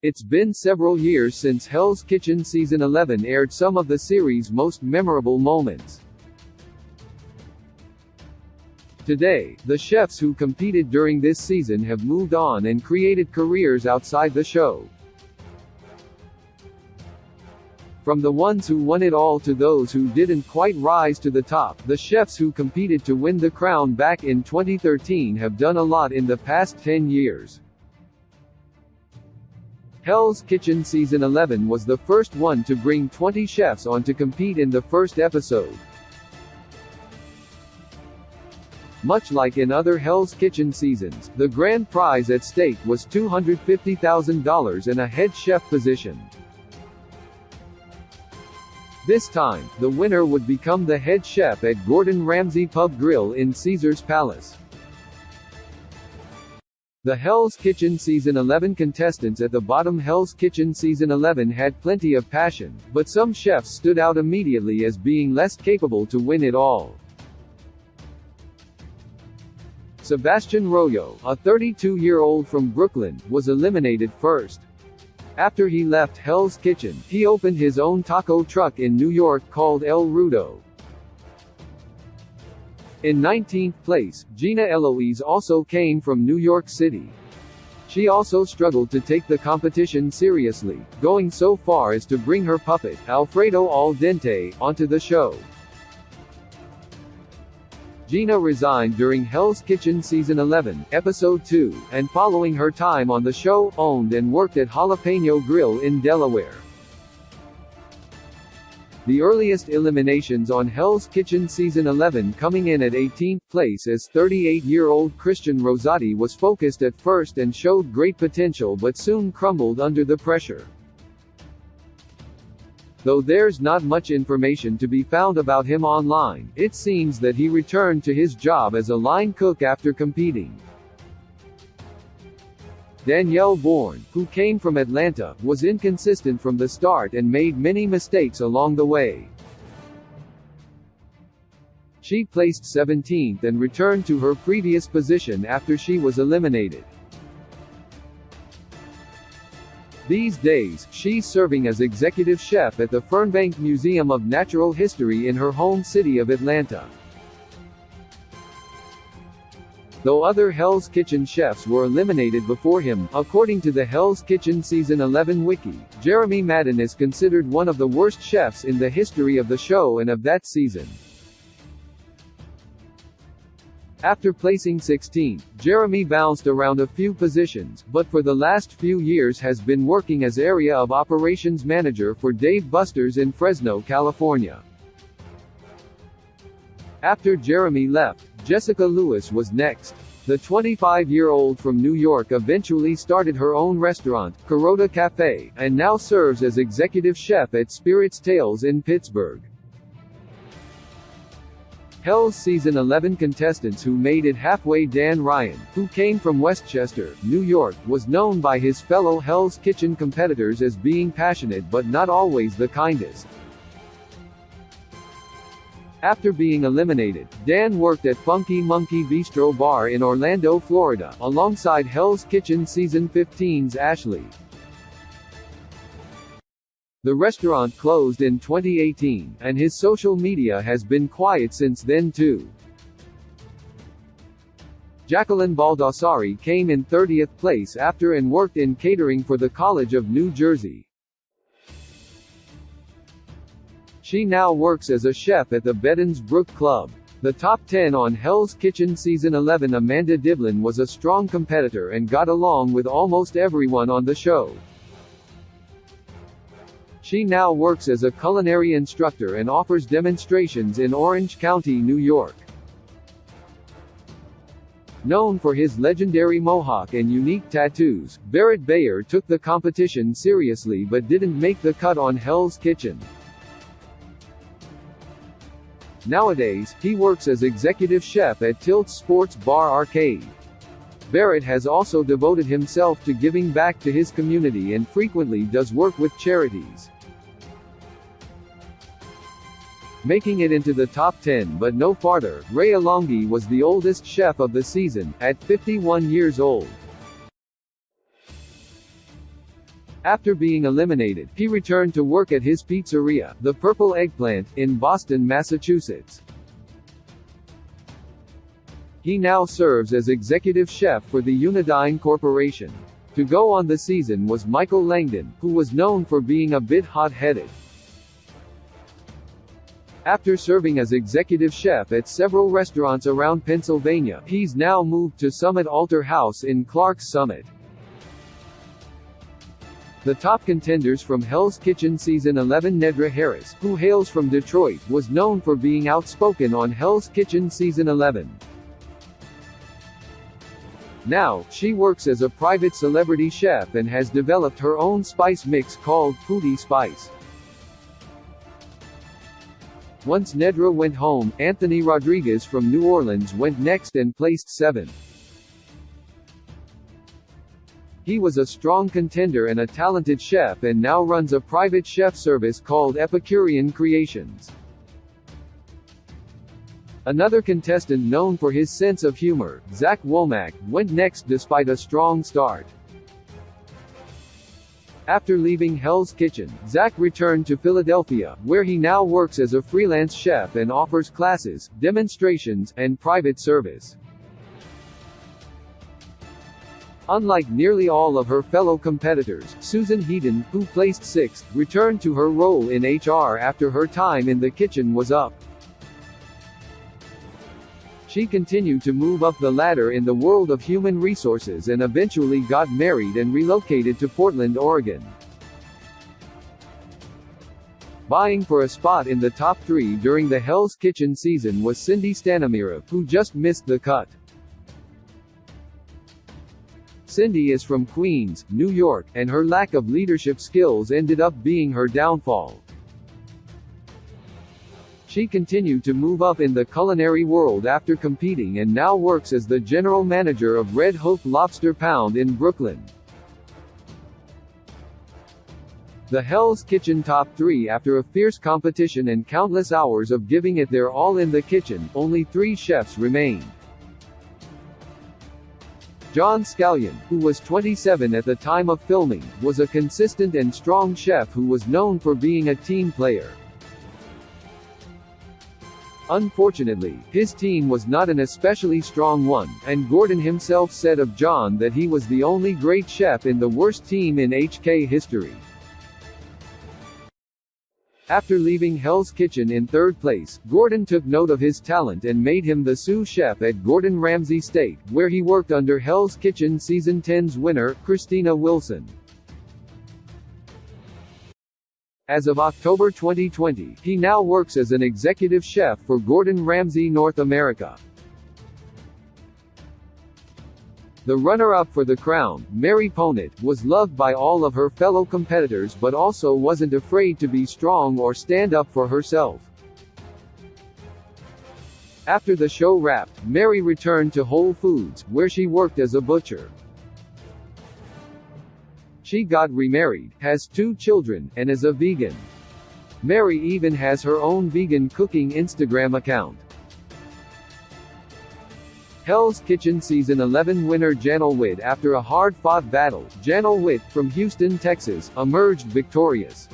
It's been several years since Hell's Kitchen Season 11 aired some of the series' most memorable moments. Today, the chefs who competed during this season have moved on and created careers outside the show. From the ones who won it all to those who didn't quite rise to the top, the chefs who competed to win the crown back in 2013 have done a lot in the past 10 years. Hell's Kitchen Season 11 was the first one to bring 20 chefs on to compete in the first episode. Much like in other Hell's Kitchen seasons, the grand prize at stake was $250,000 and a head chef position. This time, the winner would become the head chef at Gordon Ramsay Pub Grill in Caesar's Palace. The Hell's Kitchen Season 11 contestants at the bottom. Hell's Kitchen Season 11 had plenty of passion, but some chefs stood out immediately as being less capable to win it all. Sebastian Royo, a 32-year-old from Brooklyn, was eliminated first. After he left Hell's Kitchen, he opened his own taco truck in New York called El Rudo. In 19th place, Gina Eloise also came from New York City. She also struggled to take the competition seriously, going so far as to bring her puppet, Alfredo Al Dente, onto the show. Gina resigned during Hell's Kitchen Season 11, Episode 2, and following her time on the show, owned and worked at Jalapeno Grill in Delaware. The earliest eliminations on Hell's Kitchen Season 11 coming in at 18th place as 38-year-old Christian Rosati was focused at first and showed great potential but soon crumbled under the pressure. Though there's not much information to be found about him online, it seems that he returned to his job as a line cook after competing. Danielle Bourne, who came from Atlanta, was inconsistent from the start and made many mistakes along the way. She placed 17th and returned to her previous position after she was eliminated. These days, she's serving as executive chef at the Fernbank Museum of Natural History in her home city of Atlanta. Though other Hell's Kitchen chefs were eliminated before him, according to the Hell's Kitchen Season 11 wiki, Jeremy Madden is considered one of the worst chefs in the history of the show and of that season. After placing 16th, Jeremy bounced around a few positions, but for the last few years has been working as area of operations manager for Dave Buster's in Fresno, California. After Jeremy left, Jessica Lewis was next. The 25-year-old from New York eventually started her own restaurant, Carota Cafe, and now serves as executive chef at Spirit's Tales in Pittsburgh. Hell's Season 11 contestants who made it halfway. Dan Ryan, who came from Westchester, New York, was known by his fellow Hell's Kitchen competitors as being passionate but not always the kindest. After being eliminated, Dan worked at Funky Monkey Bistro Bar in Orlando, Florida, alongside Hell's Kitchen Season 15's Ashley. The restaurant closed in 2018, and his social media has been quiet since then too. Jacqueline Baldassari came in 30th place after and worked in catering for the College of New Jersey. She now works as a chef at the Beddens Brook Club. The top 10 on Hell's Kitchen Season 11. Amanda Devlin was a strong competitor and got along with almost everyone on the show. She now works as a culinary instructor and offers demonstrations in Orange County, New York. Known for his legendary mohawk and unique tattoos, Barrett Bayer took the competition seriously but didn't make the cut on Hell's Kitchen. Nowadays, he works as executive chef at Tilt Sports Bar Arcade. Barrett has also devoted himself to giving back to his community and frequently does work with charities. Making it into the top 10 but no farther, Ray Alongi was the oldest chef of the season, at 51 years old. After being eliminated, he returned to work at his pizzeria, the Purple Eggplant, in Boston, Massachusetts. He now serves as executive chef for the Unidyne Corporation. To go on the season was Michael Langdon, who was known for being a bit hot-headed. After serving as executive chef at several restaurants around Pennsylvania, he's now moved to Summit Altar House in Clarks Summit. The top contenders from Hell's Kitchen Season 11. Nedra Harris, who hails from Detroit, was known for being outspoken on Hell's Kitchen Season 11. Now, she works as a private celebrity chef and has developed her own spice mix called Foodie Spice. Once Nedra went home, Anthony Rodriguez from New Orleans went next and placed 7th. He was a strong contender and a talented chef and now runs a private chef service called Epicurean Creations. Another contestant known for his sense of humor, Zach Womack, went next despite a strong start. After leaving Hell's Kitchen, Zach returned to Philadelphia, where he now works as a freelance chef and offers classes, demonstrations, and private service. Unlike nearly all of her fellow competitors, Susan Heaton, who placed 6th, returned to her role in HR after her time in the kitchen was up. She continued to move up the ladder in the world of human resources and eventually got married and relocated to Portland, Oregon. Vying for a spot in the top 3 during the Hell's Kitchen season was Cindy Stanamira, who just missed the cut. Cindy is from Queens, New York, and her lack of leadership skills ended up being her downfall. She continued to move up in the culinary world after competing and now works as the general manager of Red Hook Lobster Pound in Brooklyn. The Hell's Kitchen top 3. After a fierce competition and countless hours of giving it their all in the kitchen, only 3 chefs remained. John Scallion, who was 27 at the time of filming, was a consistent and strong chef who was known for being a team player. Unfortunately, his team was not an especially strong one, and Gordon himself said of John that he was the only great chef in the worst team in HK history. After leaving Hell's Kitchen in 3rd place, Gordon took note of his talent and made him the sous chef at Gordon Ramsay Steak, where he worked under Hell's Kitchen Season 10's winner, Christina Wilson. As of October 2020, he now works as an executive chef for Gordon Ramsay North America. The runner-up for the crown, Mary Ponit, was loved by all of her fellow competitors but also wasn't afraid to be strong or stand up for herself. After the show wrapped, Mary returned to Whole Foods, where she worked as a butcher. She got remarried, has 2 children, and is a vegan. Mary even has her own vegan cooking Instagram account. Hell's Kitchen Season 11 winner Janelle Witt. After a hard-fought battle, Janelle Witt, from Houston, Texas, emerged victorious.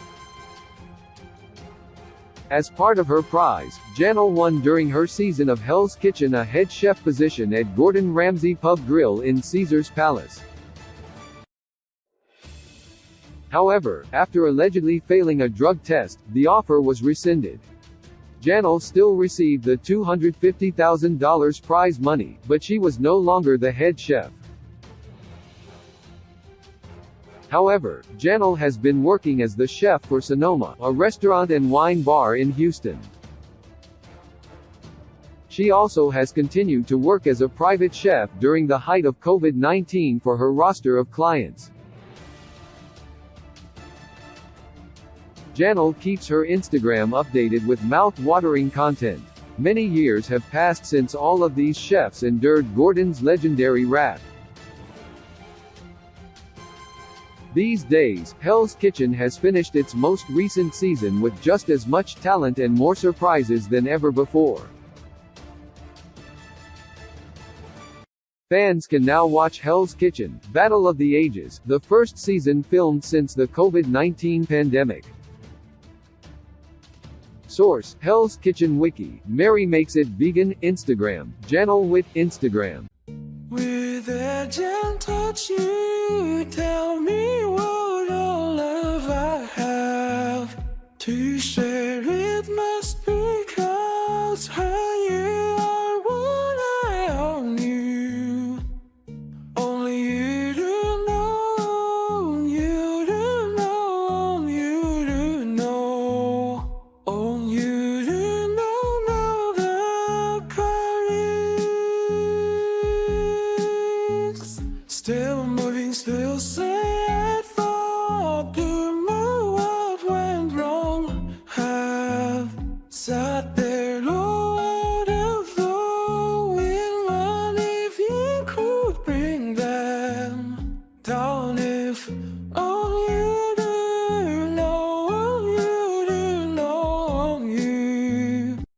As part of her prize, Janelle won during her season of Hell's Kitchen a head chef position at Gordon Ramsay Pub Grill in Caesars Palace. However, after allegedly failing a drug test, the offer was rescinded. Janelle still received the $250,000 prize money, but she was no longer the head chef. However, Janelle has been working as the chef for Sonoma, a restaurant and wine bar in Houston. She also has continued to work as a private chef during the height of COVID-19 for her roster of clients. Janelle keeps her Instagram updated with mouth-watering content. Many years have passed since all of these chefs endured Gordon's legendary wrath. These days, Hell's Kitchen has finished its most recent season with just as much talent and more surprises than ever before. Fans can now watch Hell's Kitchen: Battle of the Ages, the first season filmed since the COVID-19 pandemic. Source: Hell's Kitchen Wiki. Mary makes it vegan. Instagram: Janelle Witt. Instagram. With a gentle touch, you tell me what all love I have to say.